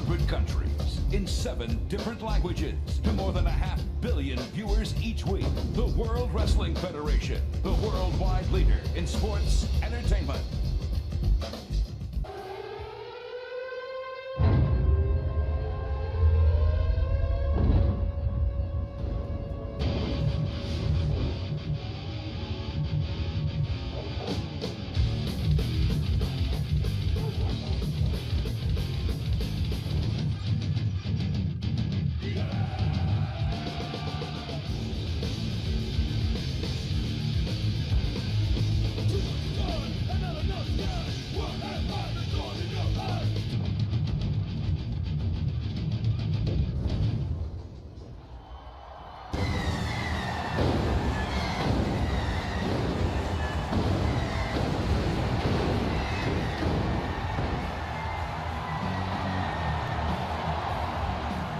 100 countries, in 7 different languages, to more than 500 million viewers each week. The World Wrestling Federation, the worldwide leader in sports entertainment.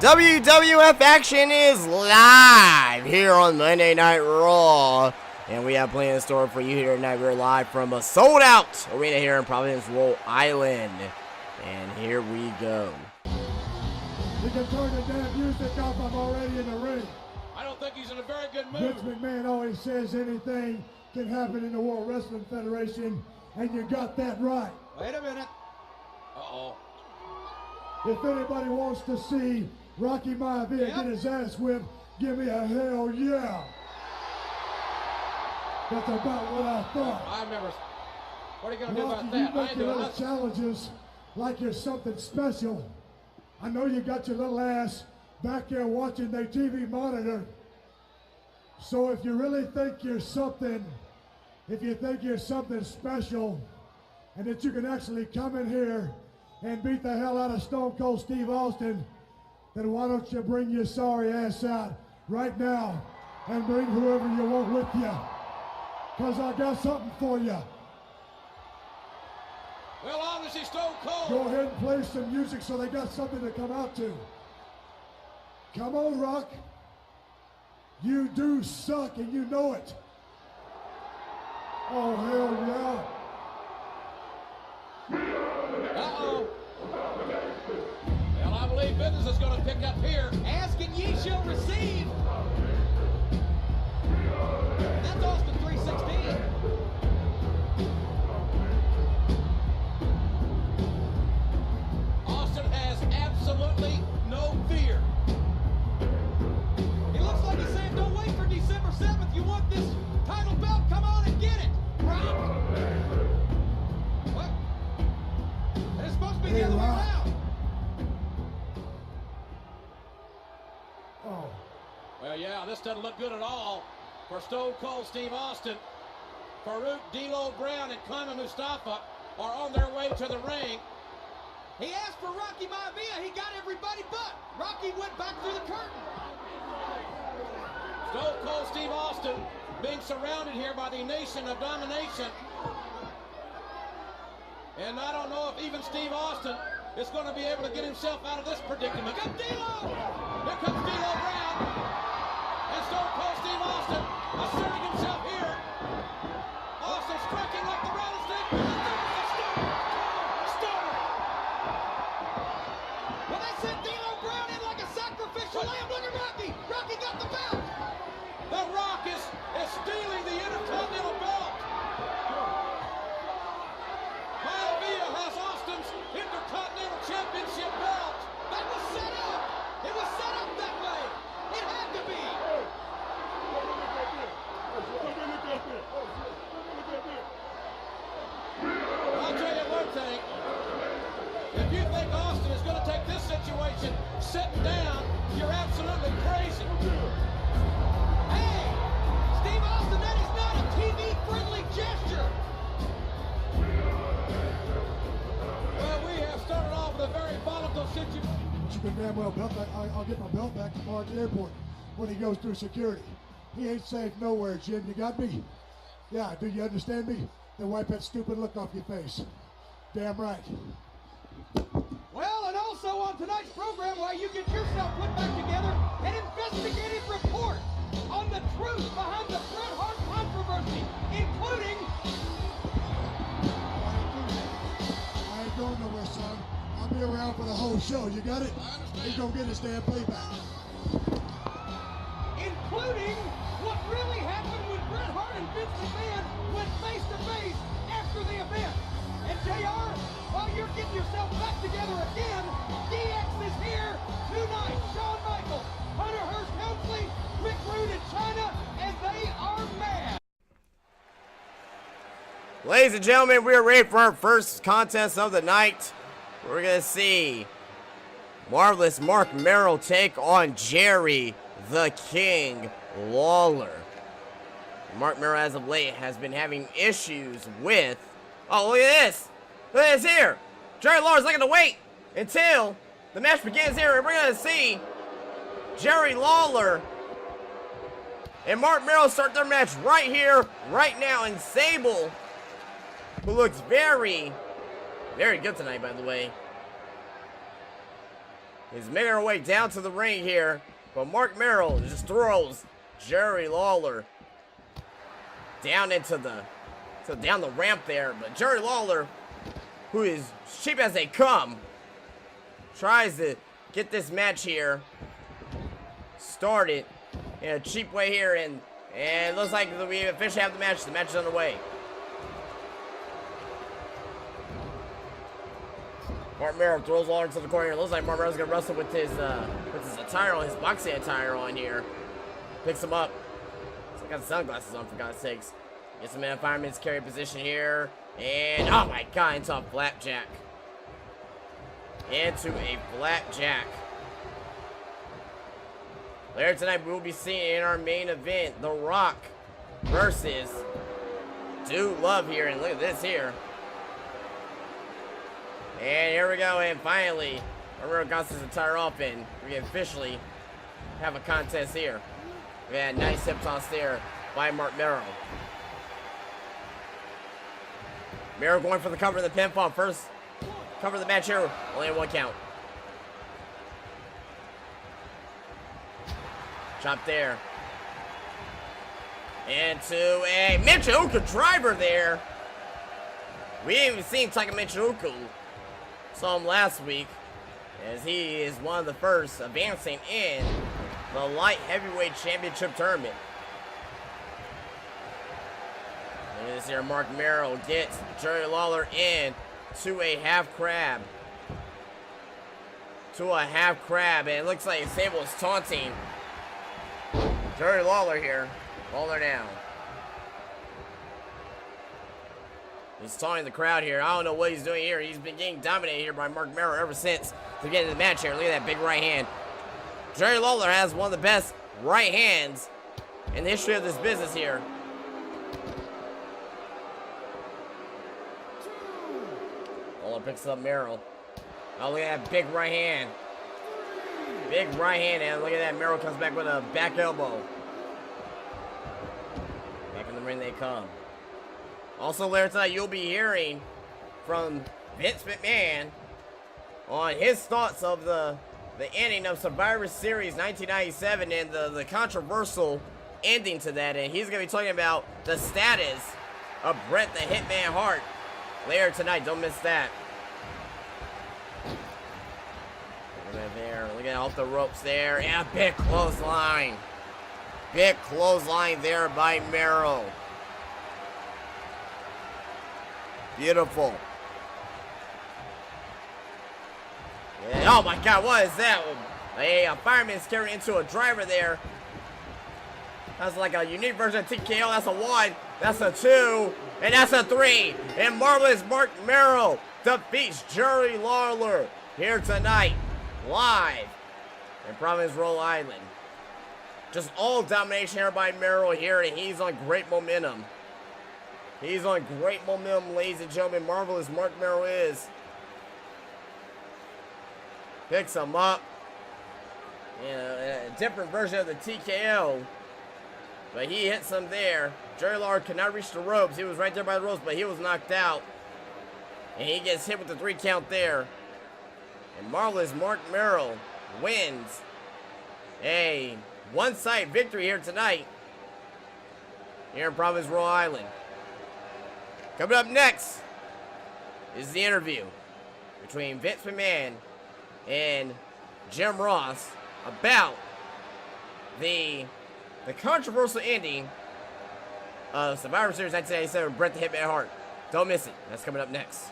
WWF action is live here on Monday Night Raw, and we have plenty in store for you here tonight. We're live from a sold-out arena here in Providence, Rhode Island, and here we go. You can turn the damn music off. I'm already in the ring. I don't think he's in a very good mood. Vince McMahon always says anything can happen in the World Wrestling Federation, and you got that right. Wait a minute. Uh-oh. If anybody wants to see Rocky Maivia get his ass whipped, give me a hell yeah. That's about what I thought. I remember. What are you going to do Rocky, about that? you I make ain't your doing little nothing. challenges like you're something special. I know you got your little ass back there watching their TV monitor. So if you really think you're something, if you think you're something special, and that you can actually come in here and beat the hell out of Stone Cold Steve Austin, then why don't you bring your sorry ass out right now and bring whoever you want with you? Because I got something for you. Well, obviously Stone Cold. Go ahead and play some music so they got something to come out to. Come on, Rock. You do suck and you know it. Oh, hell yeah. Uh-oh. Well, I believe business is going to pick up here. Ask and ye shall receive. That's Austin 316. Austin has absolutely no fear. He looks like he's saying, don't wait for December 7th. You want this title belt? Come on and get it. Rock. What? It's supposed to be the other way around. Oh. Well, yeah, this doesn't look good at all for Stone Cold Steve Austin. Farouk, D'Lo Brown, and Kama Mustafa are on their way to the ring. He asked for Rocky Maivia. He got everybody but. Rocky went back through the curtain. Stone Cold Steve Austin being surrounded here by the Nation of Domination. And I don't know if even Steve Austin is going to be able to get himself out of this predicament. Here comes D'Lo. Here comes D'Lo Brown. And Stone Cold Steve Austin asserting himself here. Austin striking like the rattlesnake. Stunner. Well, they sent D'Lo Brown in like a sacrificial lamb. Look at Rocky. Rocky got the belt. The Rock is stealing the Intercontinental belt. Maivia has Austin's Intercontinental Championship belt. That was set up. It was set up that way. It had to be. I'll tell you one thing. If you think Austin is going to take this situation sitting down, you're absolutely crazy. Hey, Steve Austin, that is not a TV-friendly gesture. Well, we have started off with a very volatile situation. You can damn well belt back. I'll get my belt back tomorrow at the airport when he goes through security. He ain't safe nowhere, Jim. You got me? Yeah, do you understand me? Then wipe that stupid look off your face. Damn right. Well, and also on tonight's program, while you get yourself put back together, an investigative report on the truth behind the Bret Hart controversy, including... I ain't going nowhere, son. I'll be around for the whole show. You got it? He's gonna get his damn payback. Including what really happened when Bret Hart and Vince McMahon went face to face after the event. And JR, while you're getting yourself back together again, DX is here tonight. Shawn Michaels, Hunter Hearst Helmsley, Rick Rude in China, and they are mad. Ladies and gentlemen, we are ready for our first contest of the night. We're going to see Marvelous Marc Mero take on Jerry the King Lawler. Marc Mero, as of late, has been having issues with... Oh, look at this. Look at this here. Jerry Lawler's not going to wait until the match begins here. And we're going to see Jerry Lawler and Marc Mero start their match right here, right now. And Sable, who looks very, very good tonight, by the way, is making her way down to the ring here. But Marc Mero just throws Jerry Lawler down into down the ramp there. But Jerry Lawler, who is cheap as they come, tries to get this match here started in a cheap way here. And it looks like we officially have the match. The match is underway. Marc Mero throws Lawler into the corner. It looks like Marc Mero's gonna wrestle with his attire on, his boxing attire on here. Picks him up. He's got sunglasses on, for God's sakes. Gets him in a fireman's carry position here. And, oh my God, into a flapjack. Into a flapjack. Later tonight, we will be seeing in our main event, The Rock versus Dude Love here. And look at this here. And here we go, and finally, Mero got his attire off, and we can officially have a contest here. We had a nice hip toss there by Marc Mero. Mero going for the cover of the pinfall. First cover of the match here, only one count. Chop there. Into a Michinoku driver there. We haven't even seen Taka Michinoku. Saw him last week, as he is one of the first advancing in the Light Heavyweight Championship Tournament. And this here, Marc Mero gets Jerry Lawler in to a half crab. And it looks like Sable is taunting Jerry Lawler here. Lawler down. He's taunting the crowd here. I don't know what he's doing here. He's been getting dominated here by Marc Mero ever since the beginning of the match here. Look at that big right hand. Jerry Lawler has one of the best right hands in the history of this business here. Lawler picks up Mero. Oh, look at that big right hand. Big right hand, and look at that. Mero comes back with a back elbow. Back in the ring they come. Also later tonight, you'll be hearing from Vince McMahon on his thoughts of the ending of Survivor Series 1997 and the controversial ending to that. And he's going to be talking about the status of Bret the Hitman Hart later tonight. Don't miss that. Look at that there. Look at off the ropes there. Yeah, big clothesline. Big clothesline there by Mero. Beautiful. Yeah, oh my God, what is that? A fireman's carry into a driver there. That's like a unique version of TKO. That's a 1, that's a 2, and that's a 3. And Marvelous Marc Mero defeats Jerry Lawler here tonight, live in Providence, Rhode Island. Just all domination here by Mero here, and he's on great momentum. He's on great momentum, ladies and gentlemen. Marvelous Marc Mero is. Picks him up. A different version of the TKO. But he hits him there. Jerry Lawler could not reach the ropes. He was right there by the ropes, but he was knocked out. And he gets hit with the 3 count there. And Marvelous Marc Mero wins a one-side victory here tonight. Here in Providence, Rhode Island. Coming up next is the interview. between Vince McMahon and Jim Ross about the controversial ending of Survivor Series 1987 with Bret the Hitman Hart. Don't miss it. That's coming up next.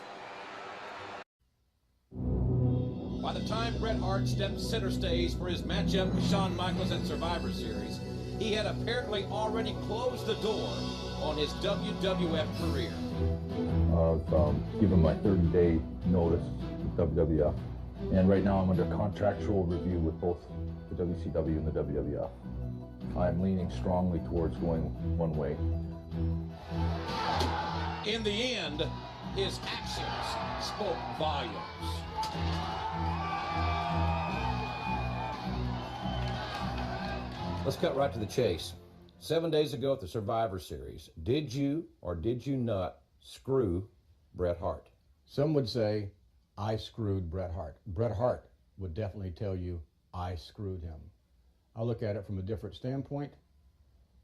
By the time Bret Hart stepped center stage for his matchup with Shawn Michaels at Survivor Series, he had apparently already closed the door on his WWF career. I've given my 30-day notice with WWF, and right now I'm under contractual review with both the WCW and the WWF. I'm leaning strongly towards going one way. In the end, his actions spoke volumes. Let's cut right to the chase. 7 days ago at the Survivor Series, did you or did you not screw Bret Hart? Some would say I screwed Bret Hart. Bret Hart would definitely tell you I screwed him. I look at it from a different standpoint.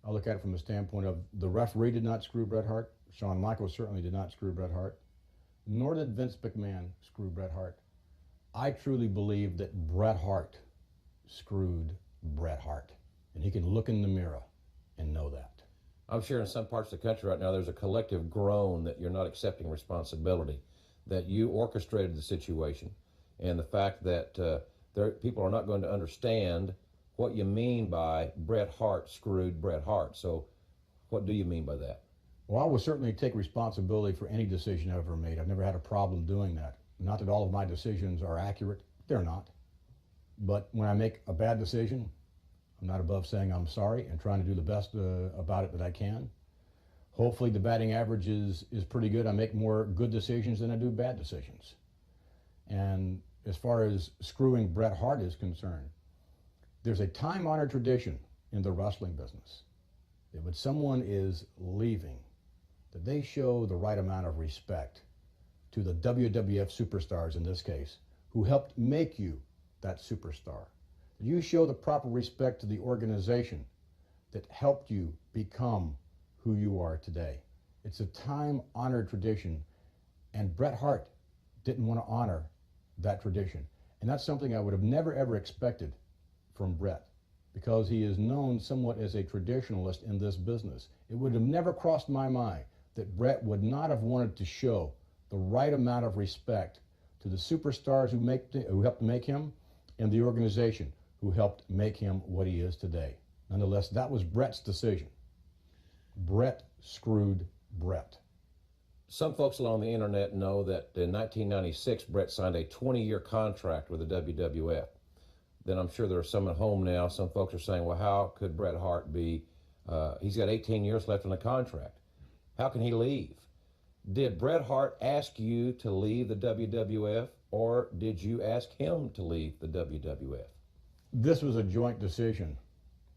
I look at it from the standpoint of the referee did not screw Bret Hart. Shawn Michaels certainly did not screw Bret Hart. Nor did Vince McMahon screw Bret Hart. I truly believe that Bret Hart screwed Bret Hart. And he can look in the mirror and know that. I'm sure in some parts of the country right now there's a collective groan that you're not accepting responsibility, that you orchestrated the situation, and the fact that people are not going to understand what you mean by Bret Hart screwed Bret Hart. So what do you mean by that? Well, I will certainly take responsibility for any decision I've ever made. I've never had a problem doing that. Not that all of my decisions are accurate. They're not. But when I make a bad decision, I'm not above saying I'm sorry and trying to do the best about it that I can. Hopefully the batting average is pretty good. I make more good decisions than I do bad decisions. And as far as screwing Bret Hart is concerned, there's a time-honored tradition in the wrestling business that when someone is leaving, that they show the right amount of respect to the WWF superstars in this case, who helped make you that superstar. You show the proper respect to the organization that helped you become who you are today. It's a time-honored tradition, and Bret Hart didn't want to honor that tradition. And that's something I would have never, ever expected from Bret, because he is known somewhat as a traditionalist in this business. It would have never crossed my mind that Bret would not have wanted to show the right amount of respect to the superstars who helped make him and the organization who helped make him what he is today. Nonetheless, that was Bret's decision. Bret screwed Bret. Some folks along the internet know that in 1996, Bret signed a 20-year contract with the WWF. Then I'm sure there are some at home now, some folks are saying, well, how could Bret Hart be, he's got 18 years left on the contract. How can he leave? Did Bret Hart ask you to leave the WWF, or did you ask him to leave the WWF? This was a joint decision,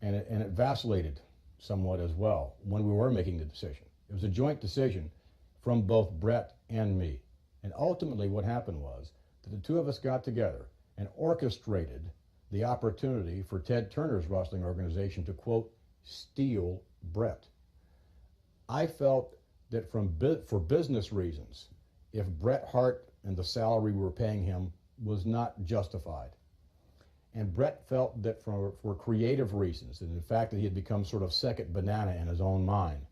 and it vacillated somewhat as well when we were making the decision. It was a joint decision from both Bret and me. And ultimately what happened was that the two of us got together and orchestrated the opportunity for Ted Turner's wrestling organization to, quote, steal Bret. I felt that for business reasons, if Bret Hart and the salary we were paying him was not justified, and Bret felt that for creative reasons, and in fact that he had become sort of second banana in his own mind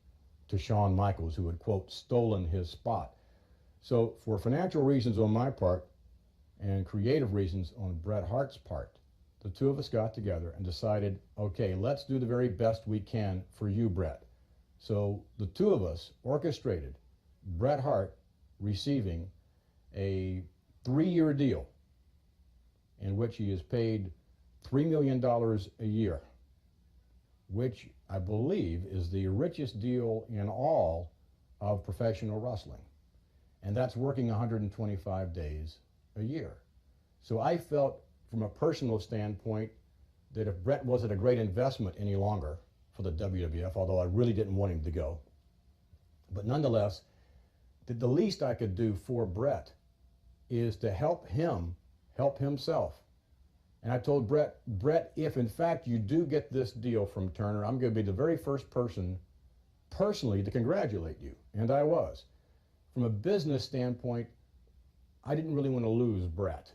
to Shawn Michaels, who had, quote, stolen his spot. So for financial reasons on my part and creative reasons on Bret Hart's part, the two of us got together and decided, okay, let's do the very best we can for you, Bret. So the two of us orchestrated Bret Hart receiving a 3-year deal in which he is paid $3 million a year, which I believe is the richest deal in all of professional wrestling. And that's working 125 days a year. So I felt from a personal standpoint that if Bret wasn't a great investment any longer for the WWF, although I really didn't want him to go, but nonetheless, that the least I could do for Bret is to help him help himself. And I told Bret, if in fact you do get this deal from Turner, I'm going to be the very first person personally to congratulate you. And I was. From a business standpoint, I didn't really want to lose Bret.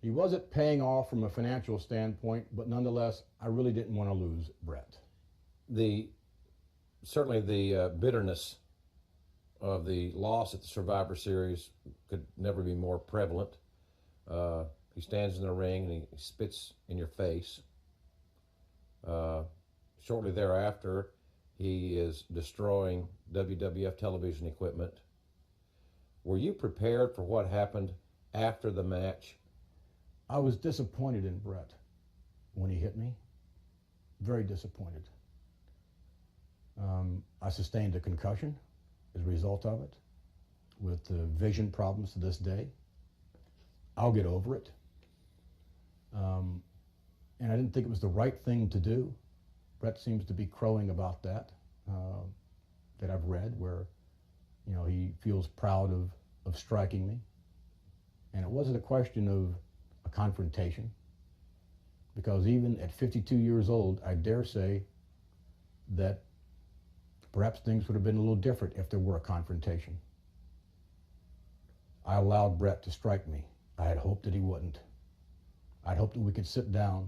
He wasn't paying off from a financial standpoint, but nonetheless, I really didn't want to lose Bret. Certainly the bitterness of the loss at the Survivor Series could never be more prevalent. He stands in the ring and he spits in your face. Shortly thereafter, he is destroying WWF television equipment. Were you prepared for what happened after the match? I was disappointed in Bret when he hit me. Very disappointed. I sustained a concussion as a result of it, with vision problems to this day. I'll get over it. And I didn't think it was the right thing to do. Bret seems to be crowing about that, that I've read, where, you know, he feels proud of striking me. And it wasn't a question of a confrontation, because even at 52 years old, I dare say that perhaps things would have been a little different if there were a confrontation. I allowed Bret to strike me. I had hoped that he wouldn't. I'd hoped that we could sit down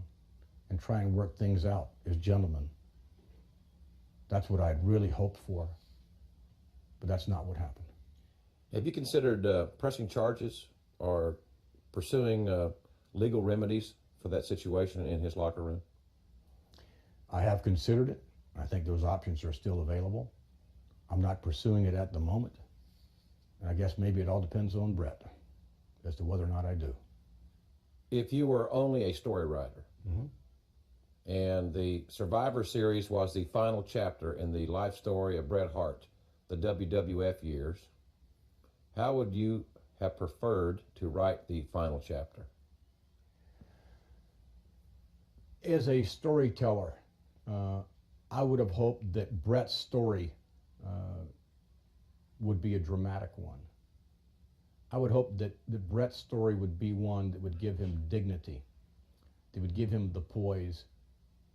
and try and work things out as gentlemen. That's what I'd really hoped for, but that's not what happened. Have you considered pressing charges or pursuing legal remedies for that situation in his locker room? I have considered it. I think those options are still available. I'm not pursuing it at the moment. And I guess maybe it all depends on Bret as to whether or not I do. If you were only a story writer, and the Survivor Series was the final chapter in the life story of Bret Hart, the WWF years, how would you have preferred to write the final chapter? As a storyteller, I would have hoped that Bret's story would be a dramatic one. I would hope that Bret's story would be one that would give him dignity, that would give him the poise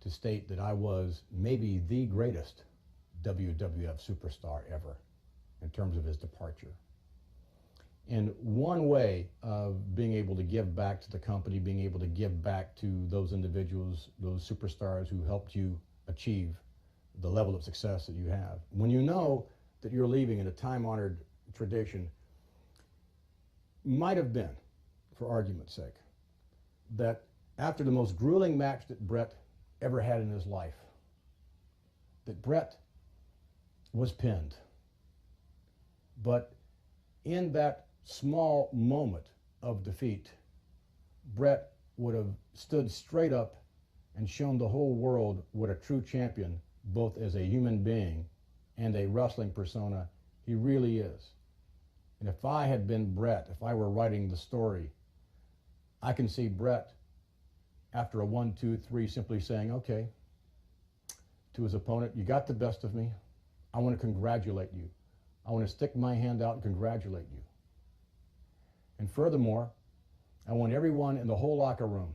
to state that I was maybe the greatest WWF superstar ever in terms of his departure. And one way of being able to give back to the company, being able to give back to those individuals, those superstars who helped you achieve the level of success that you have. When you know that you're leaving in a time-honored tradition, might have been, for argument's sake, that after the most grueling match that Bret ever had in his life, that Bret was pinned. But in that small moment of defeat, Bret would have stood straight up and shown the whole world what a true champion, both as a human being and a wrestling persona, he really is. And if I had been Bret, if I were writing the story, I can see Bret after a 1, 2, 3 simply saying, okay, to his opponent, you got the best of me. I want to congratulate you. I want to stick my hand out and congratulate you. And furthermore, I want everyone in the whole locker room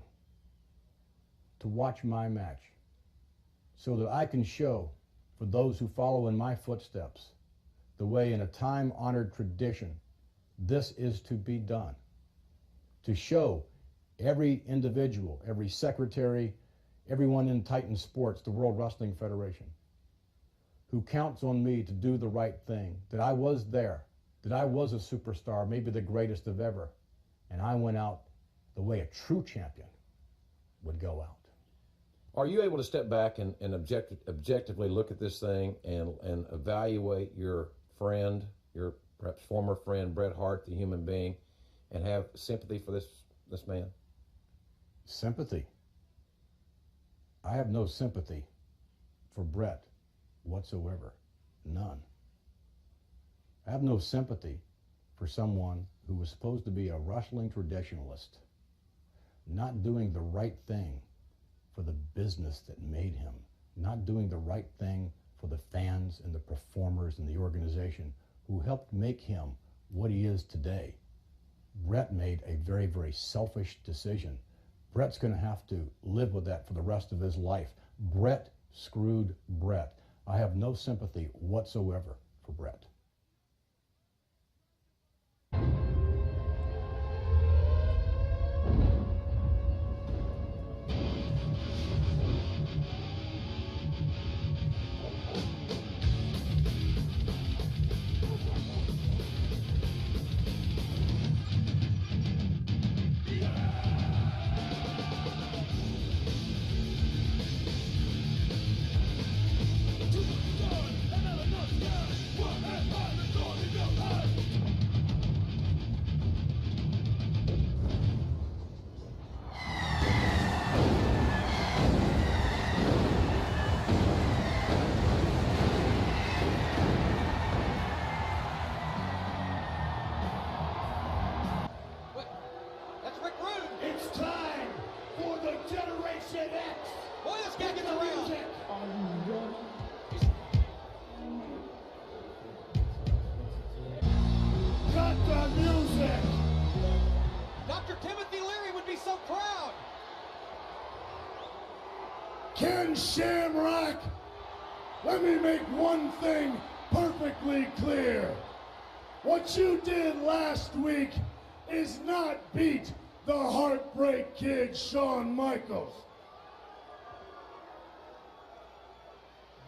to watch my match so that I can show, for those who follow in my footsteps, the way in a time-honored tradition this is to be done. To show every individual, every secretary, everyone in Titan Sports, the World Wrestling Federation, who counts on me to do the right thing, that I was there, that I was a superstar, maybe the greatest of ever, and I went out the way a true champion would go out. Are you able to step back and objectively look at this thing and evaluate your friend, your perhaps former friend, Bret Hart, the human being, and have sympathy for this man? Sympathy? I have no sympathy for Bret whatsoever. None. I have no sympathy for someone who was supposed to be a wrestling traditionalist, not doing the right thing for the business that made him, not doing the right thing for the fans and the performers and the organization who helped make him what he is today. Bret made a very, very selfish decision. Bret's going to have to live with that for the rest of his life. Bret screwed Bret. I have no sympathy whatsoever for Bret. Dr. Timothy Leary would be so proud. Ken Shamrock, let me make one thing perfectly clear. What you did last week is not beat the Heartbreak Kid Shawn Michaels.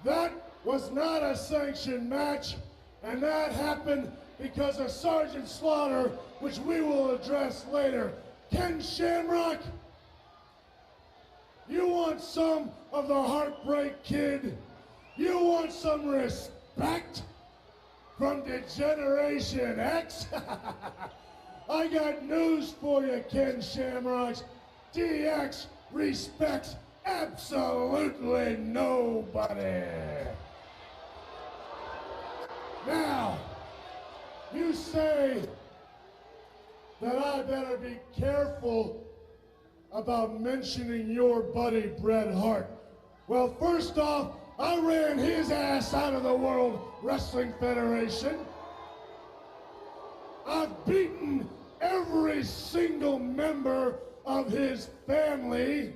That was not a sanctioned match, and that happened because of Sergeant Slaughter, which we will address later. Ken Shamrock, you want some of the Heartbreak Kid? You want some respect from Degeneration X? I got news for you, Ken Shamrocks. DX respects absolutely nobody. Now, you say that I better be careful about mentioning your buddy Bret Hart. Well, first off, I ran his ass out of the World Wrestling Federation. I've beaten every single member of his family.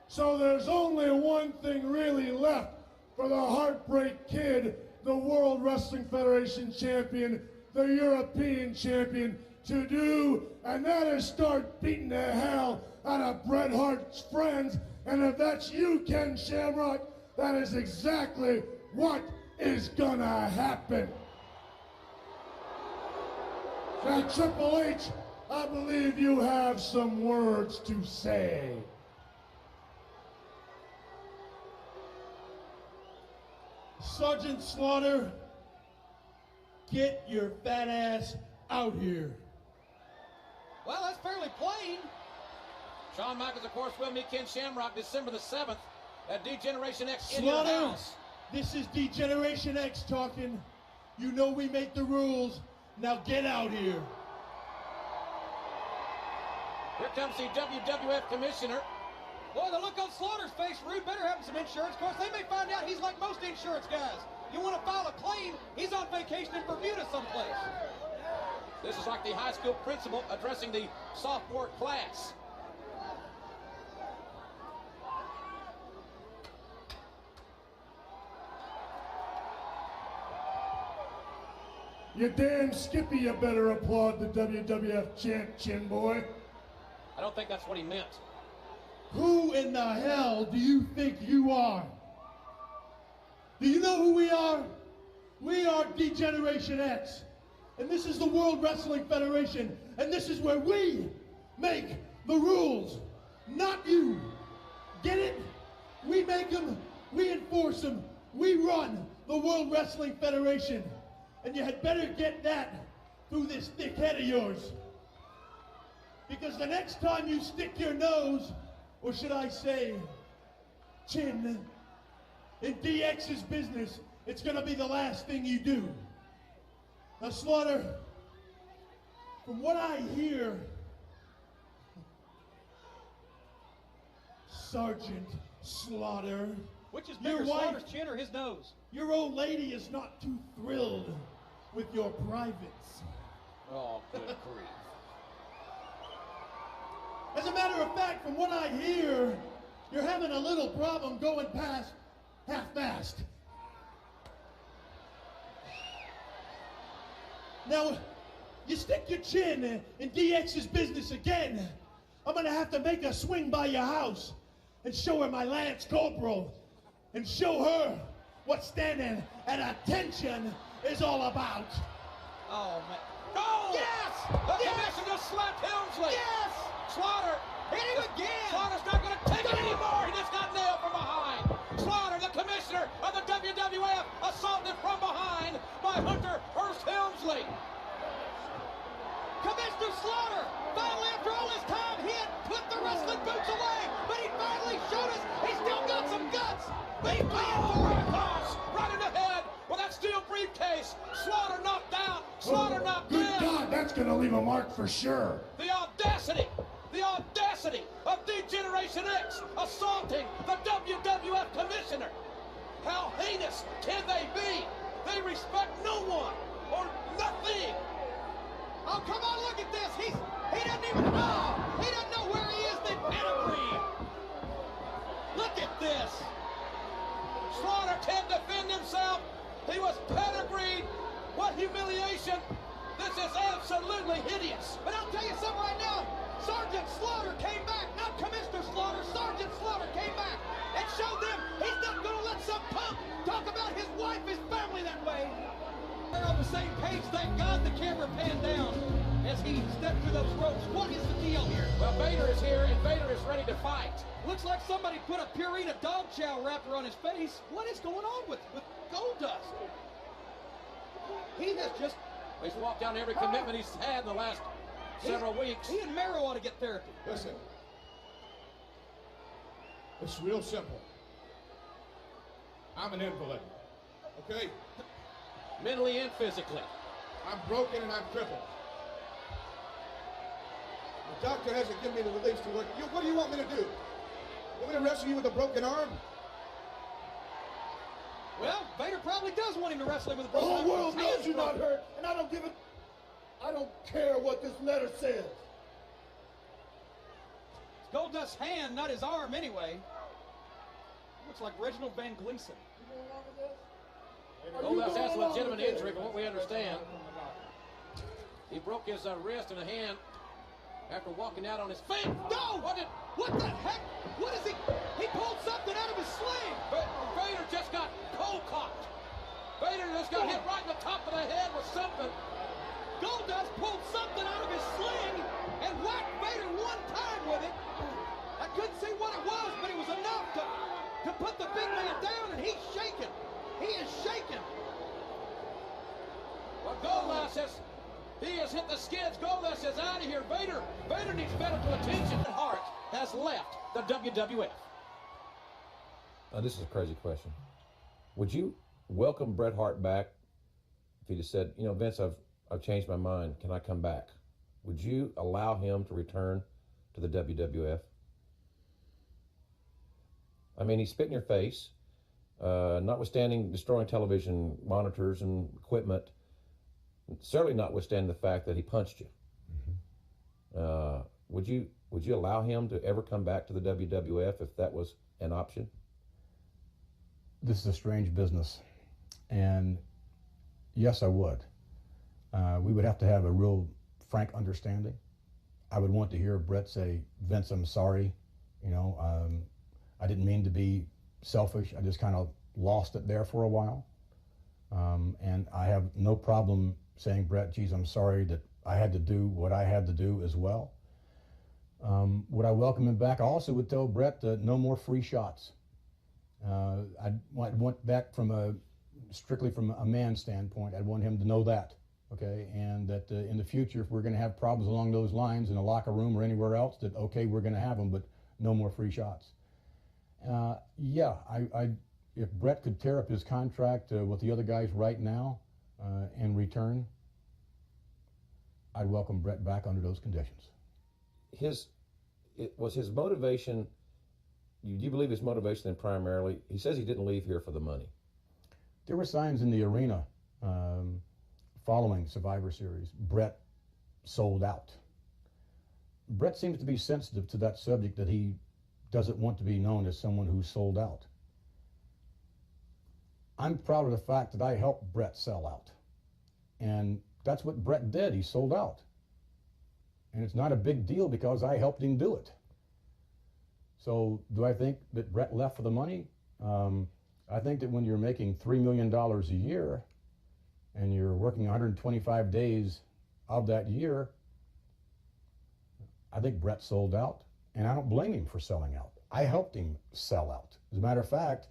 So there's only one thing really left for the Heartbreak Kid, the World Wrestling Federation champion, the European champion, to do, and that is start beating the hell out of Bret Hart's friends. And if that's you, Ken Shamrock, that is exactly what is gonna happen. Now, Triple H, I believe you have some words to say. Sergeant Slaughter, get your fat ass out here. Well, that's fairly plain. Shawn Michaels, of course, will meet Ken Shamrock December the 7th at Degeneration X in Slaughter, your house. this is Degeneration X talking. You know we make the rules. Now get out here. Here comes the WWF Commissioner. Boy, the look on Slaughter's face, Rude, better have some insurance. Of course, they may find out he's like most insurance guys. You want to file a claim, he's on vacation in Bermuda someplace. This is like the high school principal addressing the sophomore class. You damn Skippy, you better applaud the WWF champ, Chin Boy. I don't think that's what he meant. Who in the hell do you think you are? Do you know who we are? We are Degeneration X. And this is the World Wrestling Federation. And this is where we make the rules, not you. Get it? We make them, we enforce them, we run the World Wrestling Federation. And you had better get that through this thick head of yours. Because the next time you stick your nose, or should I say, chin, in DX's business, it's gonna be the last thing you do. Now, Slaughter, from what I hear, Sergeant Slaughter, which is bigger, Slaughter's chin or his nose? Your old lady is not too thrilled with your privates. Oh, good grief. As a matter of fact, from what I hear, you're having a little problem going past half-mast. Now, you stick your chin in DX's business again, I'm gonna have to make a swing by your house and show her my Lance Corporal and show her what standing at attention is all about. Oh, man. Oh! Yes! The Yes! commissioner slapped Helmsley! Yes! Slaughter! Hit him again! Slaughter's not going to take it anymore! He just got nailed from behind! Slaughter, the commissioner of the WWF, assaulted from behind by Hunter Hearst Helmsley! Commissioner Slaughter, finally after all this time, he had put the wrestling boots away, but he finally showed us he's still got some guts. But he's paying for it. Right in the head with that steel briefcase. Slaughter knocked out. Slaughter knocked Good in. God, that's gonna leave a mark for sure. The audacity of Degeneration X assaulting the WWF commissioner. How heinous can they be? They respect no one or nothing. Oh, come on, look at this. He doesn't even know. humiliation. This is absolutely hideous. But I'll tell you something right now. Sergeant Slaughter came back, not Commissioner Slaughter. Sergeant Slaughter came back and showed them he's not going to let some punk talk about his wife, his family that way. They're on the same page. Thank God the camera panned down as he stepped through those ropes. What is the deal here? Well, Vader is here, and Vader is ready to fight. Looks like somebody put a Purina dog chow wrapper on his face. What is going on with Goldust? He has just... He's walked down every commitment he's had in the last several weeks. He and Mero ought to get therapy. Listen, it's real simple. I'm an invalid, okay? Mentally and physically. I'm broken and I'm crippled. The doctor hasn't given me the release to work. What do you want me to do? You want me to wrestle you with a broken arm? Well, Vader probably does want him to wrestle him with a The broken whole arm. world knows you're not hurt, and I don't care what this letter says. It's Goldust's hand, not his arm anyway. Looks like Reginald Van Gleason. Goldust has a legitimate injury, from what we understand. He broke his wrist and a hand after walking out on his feet. No! What the heck? What is he? He pulled something out of his sling. But Vader just got cold cocked. Vader just got hit right in the top of the head with something. Goldust pulled something out of his sling and whacked Vader one time with it. I couldn't see what it was, but it was enough to put the big man down, and he's shaking. He is shaking. Well, Goldust he has hit the skids. Goldust is out of here. Vader needs medical attention. Bret Hart has left the WWF. This is a crazy question. Would you welcome Bret Hart back if he just said, Vince, I've changed my mind. Can I come back? Would you allow him to return to the WWF? I mean, he spit in your face, notwithstanding destroying television monitors and equipment, certainly notwithstanding the fact that he punched you. Would you allow him to ever come back to the WWF if that was an option? This is a strange business, and yes, I would. We would have to have a real frank understanding. I would want to hear Bret say, Vince, I'm sorry. I didn't mean to be selfish. I just kind of lost it there for a while. And I have no problem saying, Bret, geez, I'm sorry that I had to do what I had to do as well. Would I welcome him back? I also would tell Bret no more free shots. I'd want that strictly from a man's standpoint. I'd want him to know that, okay? And that in the future, if we're going to have problems along those lines in a locker room or anywhere else, that, okay, we're going to have them, but no more free shots. If Bret could tear up his contract with the other guys right now and return, I'd welcome Bret back under those conditions. Was his motivation, do you believe his motivation then primarily, he says he didn't leave here for the money. There were signs in the arena following Survivor Series. Bret sold out. Bret seems to be sensitive to that subject, that he doesn't want to be known as someone who sold out. I'm proud of the fact that I helped Bret sell out. And that's what Bret did. He sold out. And it's not a big deal because I helped him do it. So do I think that Bret left for the money? I think that when you're making $3 million a year and you're working 125 days of that year, I think Bret sold out. And I don't blame him for selling out. I helped him sell out. As a matter of fact,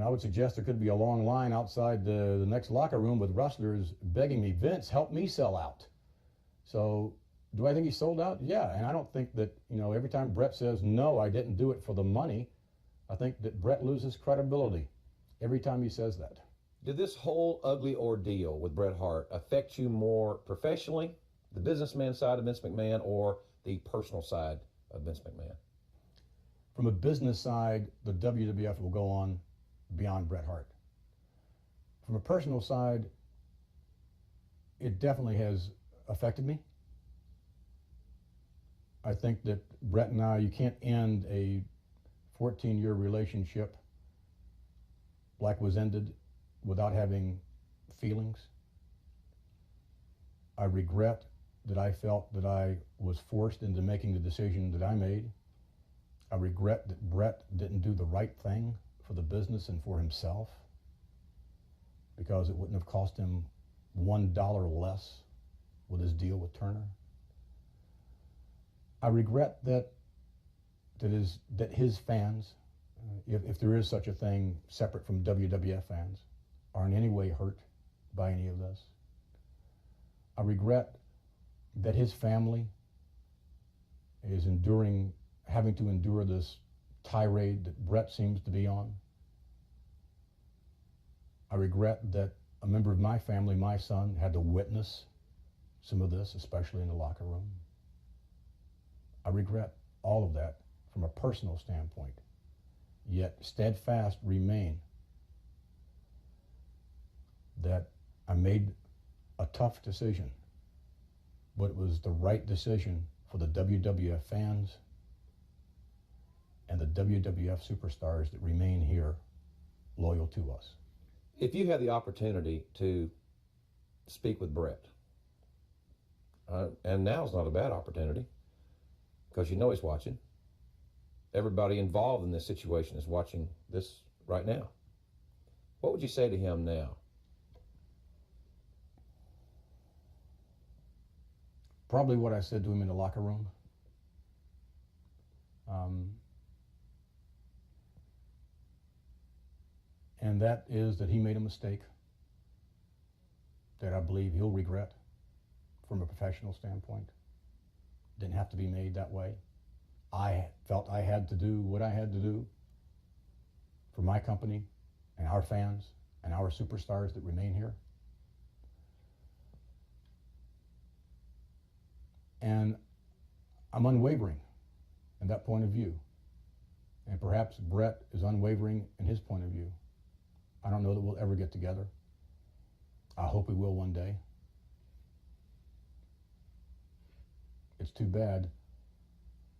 I would suggest there could be a long line outside the next locker room with wrestlers begging me, Vince, help me sell out. So do I think he sold out? Yeah, and I don't think that, every time Bret says, no, I didn't do it for the money, I think that Bret loses credibility every time he says that. Did this whole ugly ordeal with Bret Hart affect you more professionally, the businessman side of Vince McMahon, or the personal side of Vince McMahon? From a business side, the WWF will go on beyond Bret Hart. From a personal side, it definitely has affected me. I think that Bret and I, you can't end a 14-year relationship like was ended without having feelings. I regret that I felt that I was forced into making the decision that I made. I regret that Bret didn't do the right thing for the business and for himself, because it wouldn't have cost him $1 less with his deal with Turner. I regret that his fans, if there is such a thing separate from WWF fans, are in any way hurt by any of this. I regret that his family is having to endure this tirade that Bret seems to be on. I regret that a member of my family, my son, had to witness some of this, especially in the locker room. I regret all of that from a personal standpoint, yet steadfast remain that I made a tough decision, but it was the right decision for the WWF fans and the WWF superstars that remain here loyal to us. If you had the opportunity to speak with Bret, and now's not a bad opportunity, because you know he's watching. Everybody involved in this situation is watching this right now. What would you say to him now? Probably what I said to him in the locker room. And that is that he made a mistake that I believe he'll regret from a professional standpoint. Didn't have to be made that way. I felt I had to do what I had to do for my company and our fans and our superstars that remain here. And I'm unwavering in that point of view. And perhaps Bret is unwavering in his point of view. I don't know that we'll ever get together. I hope we will one day. It's too bad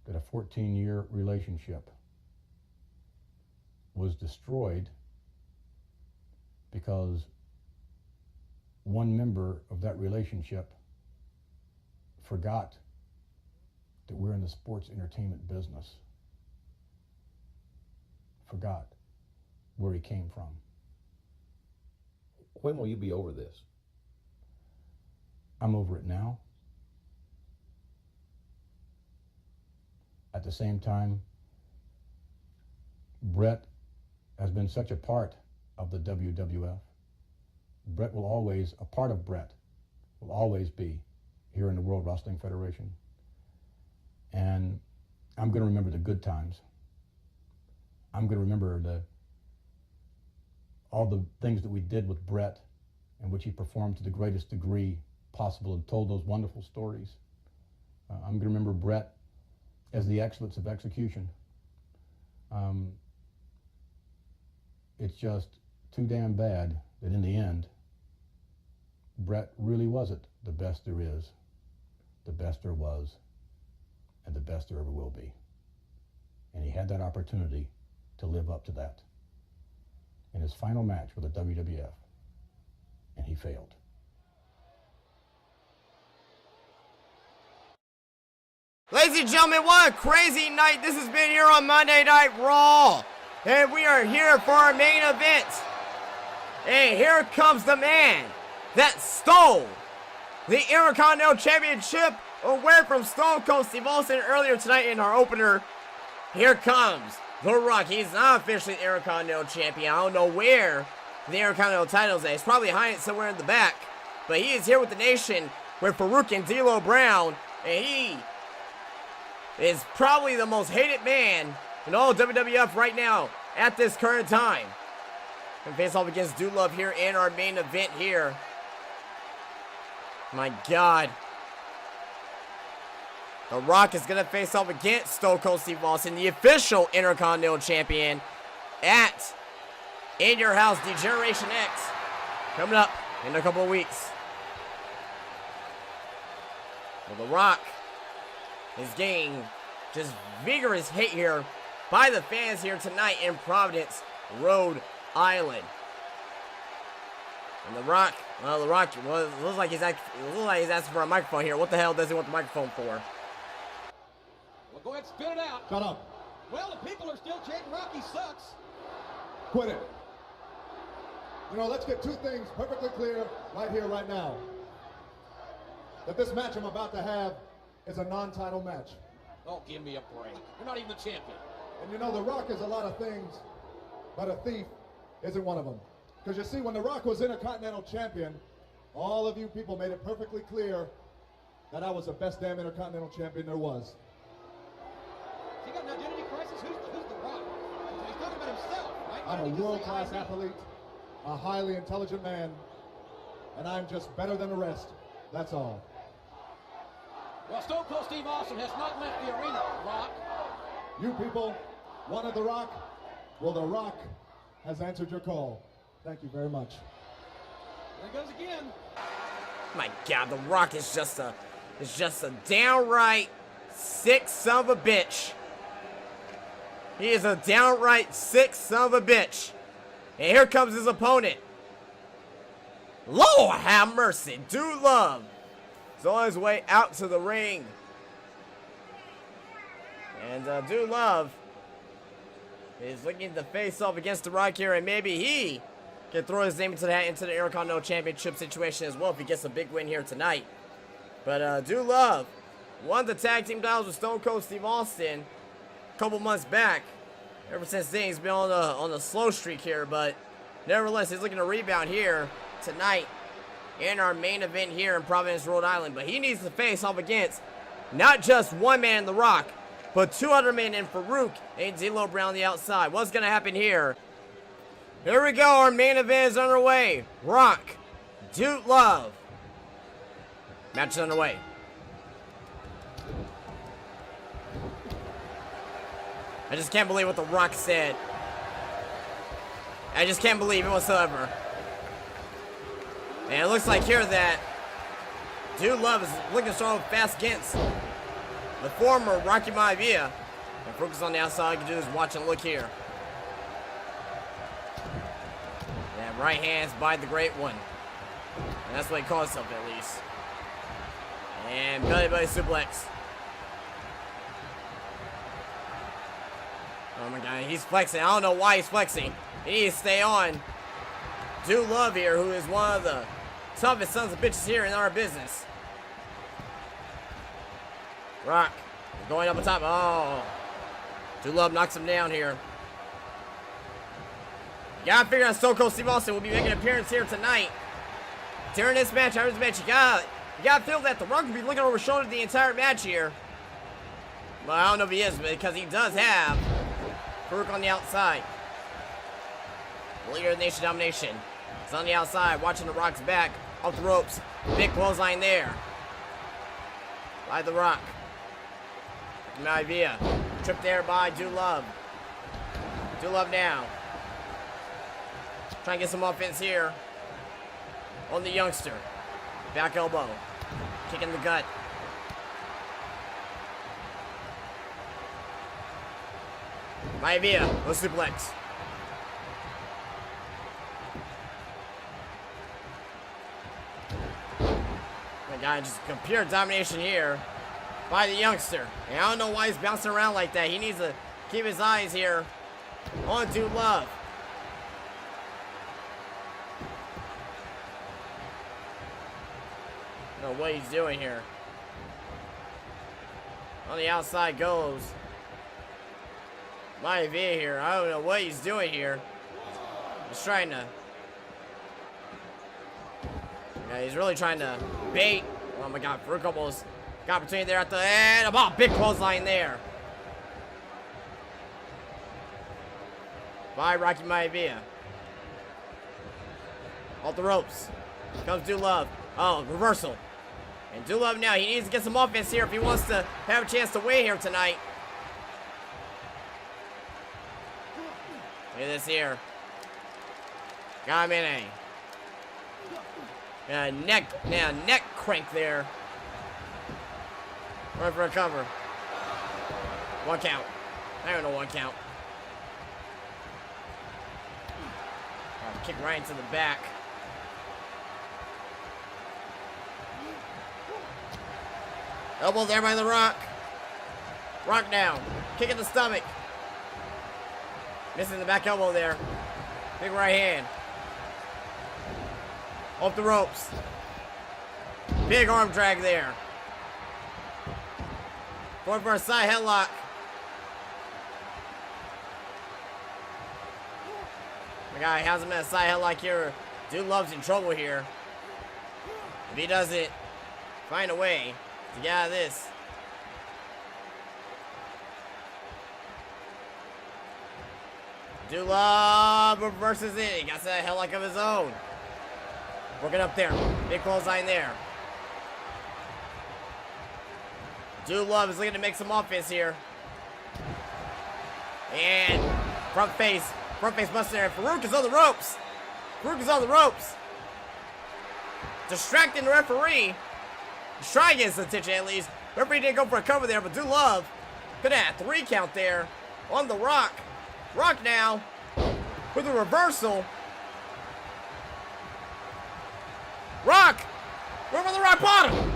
that a 14-year relationship was destroyed because one member of that relationship forgot that we're in the sports entertainment business. Forgot where he came from. When will you be over this? I'm over it now. At the same time, Bret has been such a part of the WWF. Bret will always, a part of Bret will always be here in the World Wrestling Federation. And I'm going to remember the good times. I'm going to remember all the things that we did with Bret, in which he performed to the greatest degree possible and told those wonderful stories. I'm going to remember Bret as the excellence of execution. It's just too damn bad that in the end, Bret really wasn't the best there is, the best there was, and the best there ever will be. And he had that opportunity to live up to that in his final match with the WWF, and he failed. Ladies and gentlemen, what a crazy night this has been here on Monday Night Raw. And we are here for our main event. And here comes the man that stole the Intercontinental Championship away from Stone Cold Steve Austin earlier tonight in our opener. Here comes The Rock. He's not officially the Intercontinental Champion. I don't know where the Intercontinental title is at. He's probably hiding it somewhere in the back. But he is here with the nation with Farouk and D'Lo Brown. And he is probably the most hated man in all WWF right now at this current time. And face off against Dude Love here in our main event here. My God. The Rock is going to face off against Stone Cold Steve Austin, the official Intercontinental Champion, at In Your House Degeneration X, coming up in a couple of weeks. Well, The Rock is getting just vigorous hate here by the fans here tonight in Providence, Rhode Island. And The Rock Well, The Rock, well, it looks like he's asking for a microphone here. What the hell does he want the microphone for? Well, go ahead and spit it out. Shut up. Well, the people are still chanting Rocky sucks. Quit it. You know, let's get two things perfectly clear right here, right now. That this match I'm about to have is a non-title match. Oh, give me a break. You're not even the champion. And you know, The Rock is a lot of things, but a thief isn't one of them. Because you see, when The Rock was Intercontinental Champion, all of you people made it perfectly clear that I was the best damn Intercontinental Champion there was. Has he got an identity crisis? Who's The Rock? He's talking about himself, right? I'm a world-class athlete, a highly intelligent man, and I'm just better than the rest. That's all. Well, Stone Cold Steve Austin has not left the arena, Rock. You people wanted The Rock. Well, The Rock has answered your call. Thank you very much. There he goes again. My God, The Rock is just a downright sick son of a bitch. He is a downright sick son of a bitch. And here comes his opponent. Lord have mercy, Dude Love is on his way out to the ring. And Dude Love is looking to face off against The Rock here, and maybe he can throw his name into the Intercontinental Championship situation as well if he gets a big win here tonight. But Dude Love won the tag team titles with Stone Cold Steve Austin a couple months back. Ever since then, he's been on the slow streak here, but nevertheless, he's looking to rebound here tonight in our main event here in Providence, Rhode Island. But he needs to face off against not just one man, The Rock, but 200 men in Farouk and D'Lo Brown on the outside. What's going to happen here? Here we go. Our main event is underway. Rock, Dude Love. Match is underway. I just can't believe what The Rock said. I just can't believe it whatsoever. And it looks like here that Dude Love is looking so fast against the former Rocky Maivia. And focus on the outside. All you can do is watch and look here. That right hand's by the Great One. And that's what he calls himself at least. And belly suplex. Oh my God, he's flexing. I don't know why he's flexing. He needs to stay on. Dude Love here, who is one of the toughest sons of bitches here in our business. Rock going up on top. Oh, Dude Love knocks him down here. You gotta figure out Stone Cold Steve Austin will be making an appearance here tonight. During this match, after this match, you gotta feel that The Rock will be looking over his shoulder the entire match here. Well, I don't know if he is, because he does have Farouk on the outside. Leader of the Nation Domination. He's on the outside, watching The Rock's back, off the ropes. Big clothesline there. By The Rock. Maivia. Tripped there by Dude Love. Dude Love now. Trying to get some offense here on the youngster. Back elbow. Kick in the gut. Maivia, no suplex. My God, just pure domination here by the youngster. And I don't know why he's bouncing around like that. He needs to keep his eyes here on Dude Love. I don't know what he's doing here. On the outside goes Maivia here. I don't know what he's doing here. He's trying to... Yeah, he's really trying to bait. Oh my God, Farouk almost got opportunity there at the end. Oh, big clothesline there. By Rocky Maivia. Off the ropes. Comes Dude Love. Oh, reversal. And Dude Love now, he needs to get some offense here if he wants to have a chance to win here tonight. Look at this here. Got him in a neck crank there. Run for a cover. One count. I don't know, one count. Kick right into the back. Elbow there by The Rock. Rock down. Kick in the stomach. Missing the back elbow there. Big right hand. Off the ropes. Big arm drag there. Going for a side headlock. The guy has him in a side headlock here. Dude Love's in trouble here. If he doesn't find a way to get out of this. Dude Love reverses it. He got that headlock of his own. Working up there. Big clothesline there. Dude Love is looking to make some offense here. And front face buster there. Farouk is on the ropes. Farouk is on the ropes. Distracting the referee. He's trying to get his attention at least. Referee didn't go for a cover there, but Dude Love could have had 3 count there on The Rock. Rock now with a reversal. Rock! Where was the rock bottom?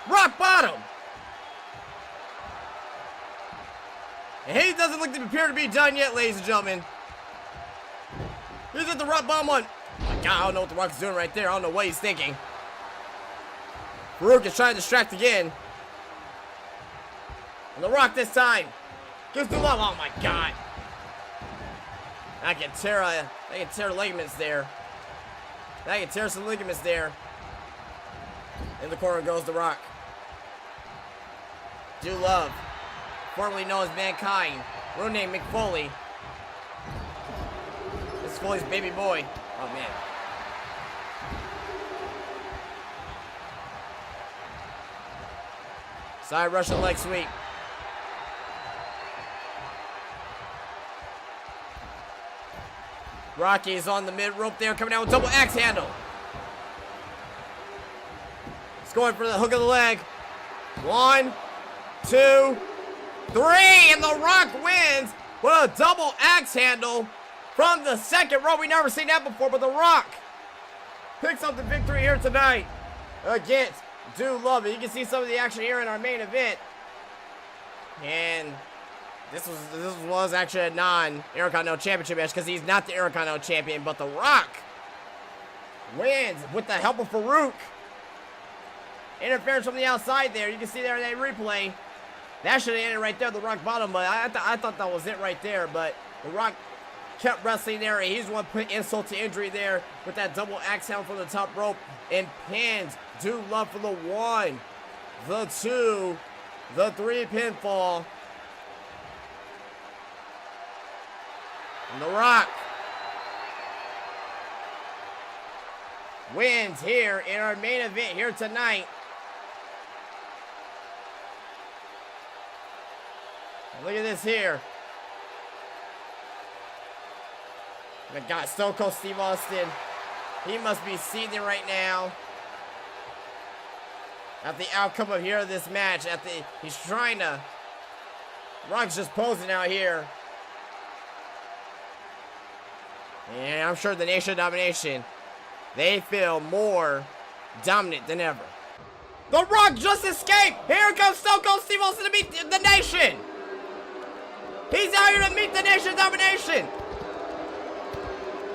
Rock bottom! And he doesn't look to appear to be done yet, ladies and gentlemen. He's at the rock bottom one. Oh my God, I don't know what The Rock's doing right there. I don't know what he's thinking. Farouk is trying to distract again. And The Rock this time gives Dude Love. Oh my God. I can tear ligaments there. I can tear some ligaments there. In the corner goes The Rock. Dude Love, formerly known as Mankind, real name Mick Foley. This is Foley's baby boy. Oh man. Side Russian leg sweep. Rocky is on the mid rope there, coming out with double axe handle. He's going for the hook of the leg. 1, 2, 3, and The Rock wins with a double axe handle from the second row. We never seen that before, but The Rock picks up the victory here tonight against Dude Love. You can see some of the action here in our main event. And this was actually a non-Intercontinental Championship match because he's not the Intercontinental Champion, but The Rock wins with the help of Farouk. Interference from the outside there. You can see there in that replay. That should have ended right there, The Rock bottom, but I thought that was it right there, but The Rock kept wrestling there, and he's the one put insult to injury there with that double axe handle from the top rope and pins Dude Love for the 1, the 2, the 3 pinfall. And The Rock wins here in our main event here tonight. Look at this here. We got Stone Cold Steve Austin. He must be seething right now at the outcome of here of this match. He's trying to. Rock's just posing out here. And I'm sure the Nation of Domination, they feel more dominant than ever. The Rock just escaped. Here comes Stone Cold Steve Austin to meet the Nation. He's out here to meet the Nation of Domination.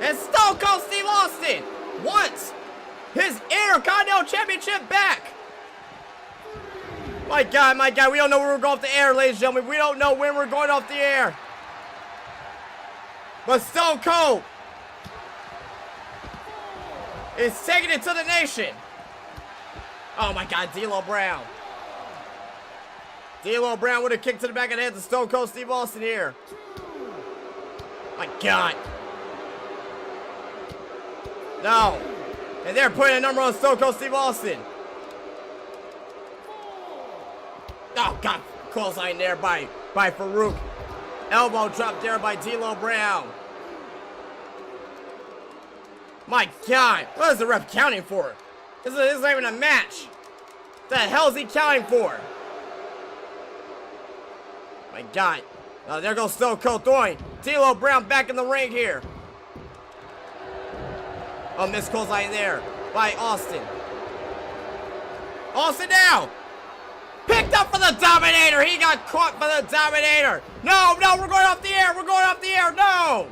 And Stone Cold Steve Austin wants his Intercontinental Championship back. My God, we don't know when we're going off the air, ladies and gentlemen. We don't know when we're going off the air. But Stone Cold is taking it to the Nation. Oh my God, D'Lo Brown. D'Lo Brown with a kick to the back of the head to Stone Cold Steve Austin here. My God. No. And they're putting a number on Stone Cold Steve Austin. Oh, God. Clothesline there by Farouk. Elbow drop there by D'Lo Brown. My God. What is the ref counting for? This is not even a match. What the hell is he counting for? My God. Oh, there goes Stone Cold throwing D'Lo Brown back in the ring here. Oh, missed clothesline there by Austin. Austin now. Picked up for the Dominator. He got caught by the Dominator. No, no, we're going off the air. We're going off the air. No.